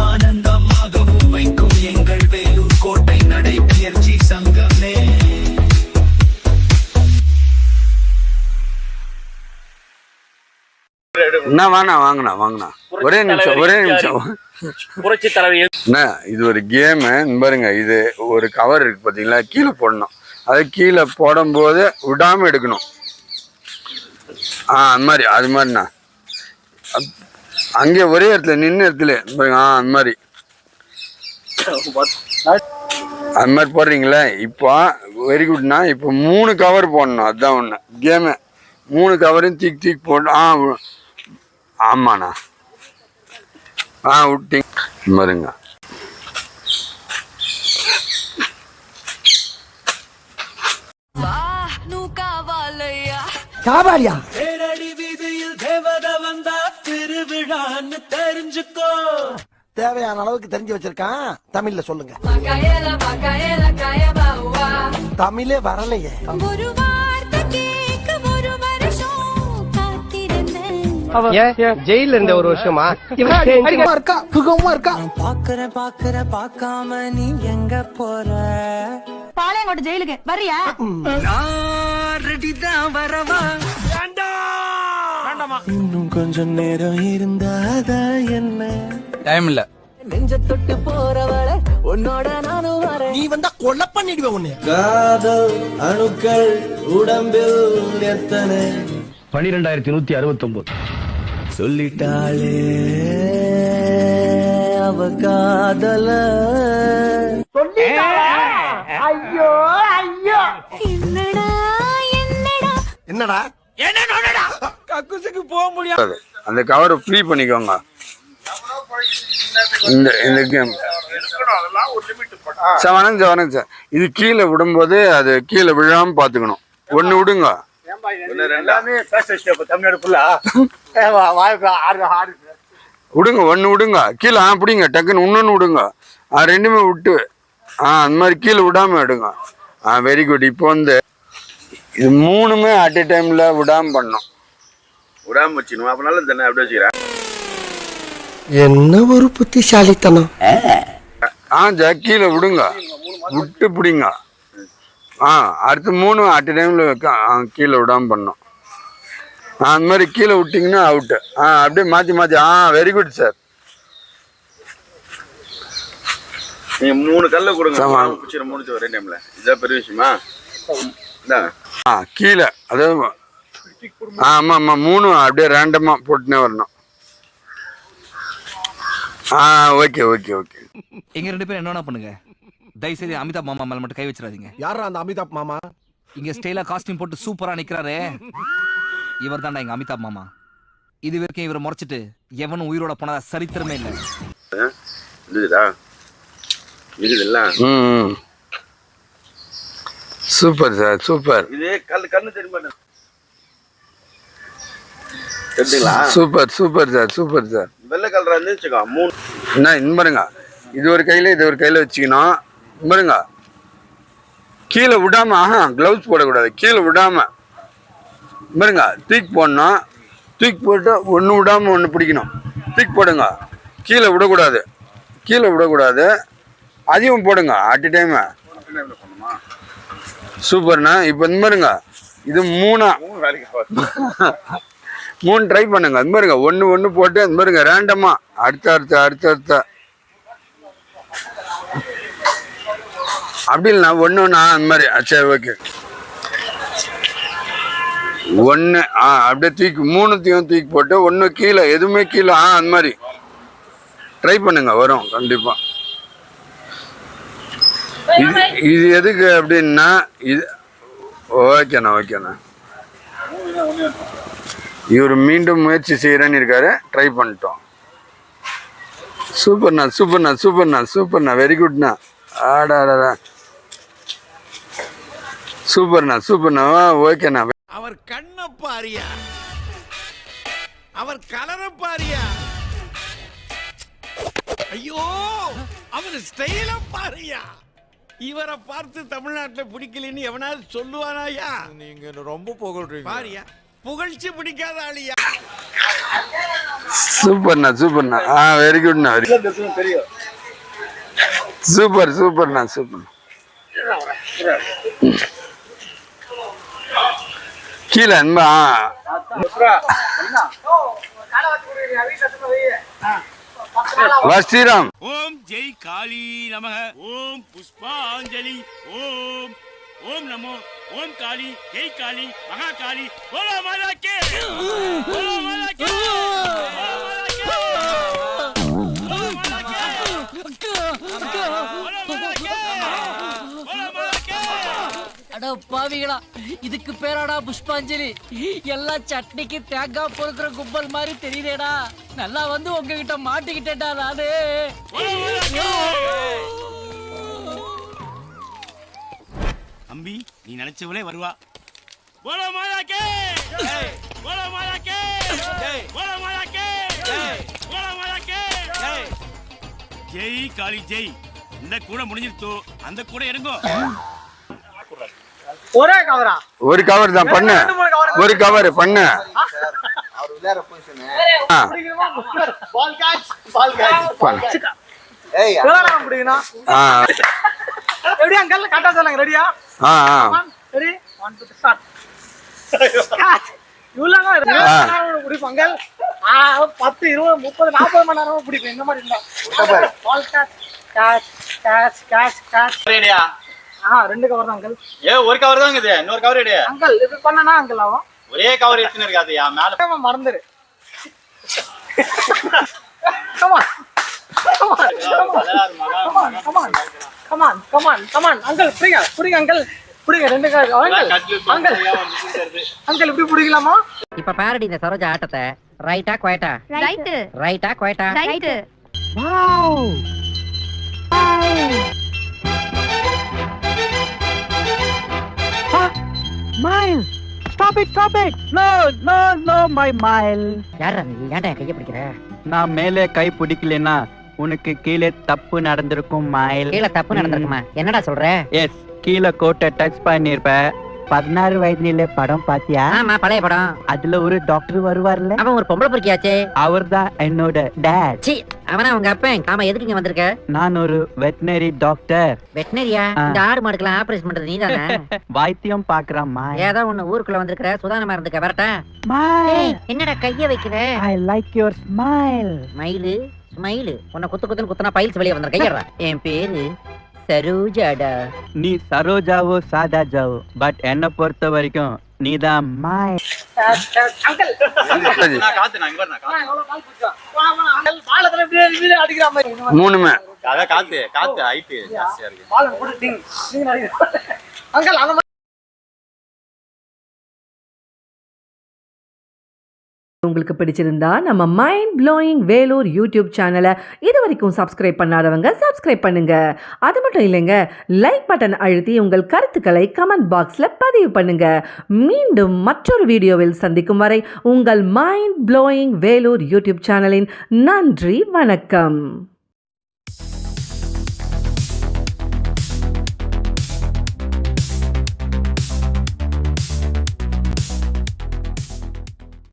ஆனந்தமாகவும் வைக்கும் எங்கள் வேலூர் கோட்டை நடைபயிற்சி சங்கமே. என்ன வாங்கண்ணா ஒரே நிமிஷம் புரட்சி தலைவர் என்ன இது ஒரு கேமு பாருங்க. இது ஒரு கவர் இருக்கு பாத்தீங்களா, கீழே போடணும். அது கீழே போடும்போது விடாம எடுக்கணும். அந்த மாதிரி அது மாதிரிண்ணா அங்கே ஒரே இடத்துல நின்று இடத்துல பாருங்க. அந்த மாதிரி அது மாதிரி போடுறீங்களே. இப்போ வெரி குட்ண்ணா. இப்போ 3 கவர் போடணும். அதுதான் ஒன்று கேமு. 3 கவரையும் தூக்கி போடணும். ஆமாண்ணா. விட்டீங்க பாருங்க. காவாலியா தேரடி வீதியில் தேவத வந்தா திருவிழான்னு தெரிஞ்சுக்கோ. தேவையான அளவுக்கு தெரிஞ்சு வச்சிருக்கான். தமிழ்ல சொல்லுங்க. தமிழே வரலையே. ஜெயில இருந்த ஒரு வருஷமா பாக்காம நீ எங்க போற? பாளையங்கோட்டை ஜெயிலுக்கு வரியா? ரெடிதான் வரவா? இன்னும் கொஞ்சம் நேரம் இருந்தாதா என்ன? டைம் இல்ல. நெஞ்ச தொட்டு போறவள உன்னோட நானும் வரேன். நீ வந்தா கொலை பண்ணிடுவேன் உன்னை. காதல் அணுக்கள் உடம்பில் எத்தனை? 12169 சொல்லிட்டாளே அவ காதல. ஐயோ ஐயோ என்னடா கக்குசுக்கு போக முடியாது. அந்த கவரை ஃப்ரீ பண்ணிக்கோங்க. இந்த கேம் வணக்கம் சார். இது கீழே விடும்போது அது கீழே விழாம பாத்துக்கணும். ஒண்ணு விடுங்க. விடுங்க. ஒண்ணு விடுங்க. கீழே பிடிங்க. டக்குன்னு இன்னொன்னு விடுங்க. ரெண்டுமே விட்டு அந்த மாதிரி கீழே விடாம எடுங்க. Very good. இப்போ வந்து இது 3மே அட் எ டைம்ல விடாம பண்ணும். விடாம வச்சுக்கணும். அப்ப நல்லது தானே. அப்படி வச்சுக்கிறேன். என்ன ஒரு புத்திசாலித்தனம். கீழே விடுங்க. விட்டு பிடிங்க. அடுத்து 3 அட் எ டைம்ல கீழே விடாம பண்ணும். அந்த மாதிரி கீழே விட்டீங்கன்னா அவுட்டு. அப்படியே மாத்தி வெரி குட் சார். நீங்க 3 கல்ல கொடுங்க. முடிச்சு ஒரே டைம்ல. இதான் பெரிய விஷயமா? கீழே அதாவது ஆமா 3 அப்படியே ரேண்டமா போட்டுனே வரணும். ஓகே. எங்க 2 பேரும் என்ன பண்ணுங்க, தயவுசெய்து அமிதாப் மாமா மேல மட்டும் கை வச்சிடாதீங்க. யாரா அந்த அமிதாப் மாமா? இங்க ஸ்டைலா காஸ்டியூம் போட்டு சூப்பரா நிக்கிறாரே, இவர் தான்டா எங்க அமிதாப் மாமா. இது வரைக்கும் இவரை முறைச்சிட்டு எவனும் உயிரோட போனதா சரித்திரமே இல்லை. Super sir, super. இதே கண்ணு தெரியுமா? Super sir. வெள்ளை கலரா இருந்துச்சுக்கா. 3 என்ன பாருங்க. இது ஒரு கையில வச்சுக்கணும். பாருங்க கீழே விடாம. கிளவுஸ் போடக்கூடாது. கீழே விடாம பாருங்க. தூக்கி போடணும். தூக்கி போட்டு ஒன்று விடாம ஒன்று பிடிக்கணும். தூக்கி போடுங்க. கீழே விடக்கூடாது. அதையும் போடுங்க அட் டைம். சூப்பர்ண்ணா. இப்போ இந்த பாருங்க. இது 3 ட்ரை பண்ணுங்க. அது பாருங்க. ஒன்று போட்டு அது பாருங்க. ரேண்டமா அடுத்த அப்படி இல்லைண்ணா. ஒன்று அந்த மாதிரி. சரி ஓகே. 1 அப்படியே தூக்கி 3த்தையும் தூக்கி போட்டு 1 கீழே, எதுவுமே கீழே. அந்த மாதிரி ட்ரை பண்ணுங்க. வரும் கண்டிப்பா. இது எதுக்கு அப்படின்னா இது ஓகேண்ணா. இவர் மீண்டும் முயற்சி செய்யறேன்னு இருக்காரு. ட்ரை பண்ணிட்டோம். சூப்பர்ண்ணா. வெரி குட்ண்ணா. ஆடாடா சூப்பர்ண்ணா. ஓகேண்ணா. அவர் கண்ண பாரியா, அவர் கலர பாரியா, ஐயோ அவர் ஸ்டைல பாரியா. இவரை பார்த்து தமிழ்நாட்டுல பிடிக்கலன்னு எவனாவது சொல்லுவானாயா? நீங்க ரொம்ப புகழ்றீங்க. பாரியா, புகழ்ச்சி பிடிக்காத ஆளியா? சூப்பர்ண்ணா சூப்பர்ண்ணா. வெரி குட்ண்ணா. சூப்பர் சூப்பர்ண்ணா சூப்பர். கீழே அன்பா. ஸ்ரீராம். ஓம் ஜெய் காளி நமக. ஓம் புஷ்பாஞ்சலி. ஓம் ஓம் நமோ ஓம் காளி ஜெய் காளி மகா காளி. போலோ மாதா கே, போலோ மாதா கே, போலோ மாதா கே, போலோ மாதா கே, போலோ மாதா கே, போலோ மாதா கே. அட பாவிகளா, இதுக்கு பேராடா புஷ்பாஞ்சலி? எல்லாம் சட்னிக்கு தேங்காய் பொறுக்கிற கும்பல் மாதிரி தெரியுதேடா. நல்லா வந்து உங்ககிட்ட மாட்டிக்கிட்டேடா நானு. அம்பி, நீ நினைச்சவளே வருவா. போலோ மாதா கே, போலோ மாதா கே, போலோ மாதா கே, போலோ மாதா கே. ஜெய் காளி ஜெய். இந்த கூட முடிஞ்சிருத்தோ, அந்த கூட இறங்கும். ஒரே கவரா? ஒரு கவர் தான் பண்ணு. ஒரு கவர் பண்ணு. Ball catch, ball catch. ஏய், அதெல்லாம் புடிங்கனா. ரெடி அங்கிள், கரெக்ட்டா சொல்லுங்க. ரெடியா? Ready 1 2 start. கேட்ச். இவ்வளவு நேரம் புடிப்போம் அங்கிள். 10 20 30 40 மணி நேரமா புடிப்போம். இந்த மாதிரி இருந்தா ball catch catch catch catch catch. ரெடியா? ரெண்டு கவர் தான் அங்கிள். ஒரு கவர் தான் இருக்குது. இன்னொரு கவர் ரெடியா அங்கிள்? இது பண்ணனா அங்கிள் ஆகும். ஒரே கவர் எடுத்துன்னு இருக்காதுயா மேல. மறந்துரு. Come on. Come on. Come on. Come on. Come on. Come on. Uncle, புடிங்க uncle. புடிங்க ரெண்டு கால். uncle. uncle இப்படி புடிக்கலாமா? இப்ப பாருடி இந்த சரோஜா ஆட்டத்தை. ரைட்டா குவைட்டா? ரைட். ரைட்டா குவைட்டா? Right. Wow. Mile. Stop it. No, my mile. யாரா நீ? ஏன்டா கைய பிடிக்கிற? நான் மேலே கை பிடிக்கலனா உனக்கு கீழே தப்பு நடந்திருக்கும் மயில். கீழே தப்பு நடந்திருக்குமா? என்னடா சொல்ற? எஸ், கீழே கோட்டை டச் பண்ணிருப்ப. 16 வயதுல படம் பாத்தியா? ஆமா, பழைய படம். அதுல ஒரு டாக்டர் வருவார்ல, அவன் ஒரு பொம்பளை பொறுக்கியாச்சே. அவர்தான் என்னோட டாட். சி, அவனா உங்க அப்பன்? ஆமா, எதுக்கு இங்க வந்திருக்க? நான் ஒரு வெட்டினரி டாக்டர். வெட்டினரியா? இந்த ஆடு மாடுக்கெல்லாம் ஆபரேஷன் பண்றது நீதானே? வைத்தியம் பாக்குறேன் மயில். ஏதோ ஒண்ணு ஊருக்குள்ள வந்திருக்கிற, சுதானமா இருந்துக்க. வரட்டா? மயில், என்னடா கைய வைக்கிற? I like your smile. மயிலு ஸ்மைலு, உன்னை குத்துன்னு குத்துனா பைல்ஸ் வெளியே வந்துரு. கையறா. என் பேரு சரோஜாடா. நீ சரோஜாவோ சாதாஜாவோ, பட் என்ன பொறுத்த வரைக்கும் நீதான் மயில். uncle. நான் காத்து நான் இங்க நான் எவ்வளவு கால் புடிச்சா? uncle பாலத்துல இப்படி அடிக்கிற மாதிரி. மூணுமே. அத காத்து ஹைட் ஜாஸ்தியா இருக்கு. பால் போட்டு டிங் டிங் அடிக்கிற. uncle அந்த உங்களுக்கு பிடிச்சிருந்தா நம்ம மைண்ட் ப்ளோயிங் வேலூர் யூடியூப் சேனலை இது வரைக்கும் சப்ஸ்கிரைப் பண்ணாதவங்க சப்ஸ்கிரைப் பண்ணுங்க. அது மட்டும் இல்லைங்க, லைக் பட்டன் அழுத்தி உங்கள் கருத்துக்களை கமெண்ட் பாக்ஸில் பதிவு பண்ணுங்க. மீண்டும் மற்றொரு வீடியோவில் சந்திக்கும் வரை உங்கள் மைண்ட் ப்ளோயிங் வேலூர் யூடியூப் சேனலின் நன்றி, வணக்கம்.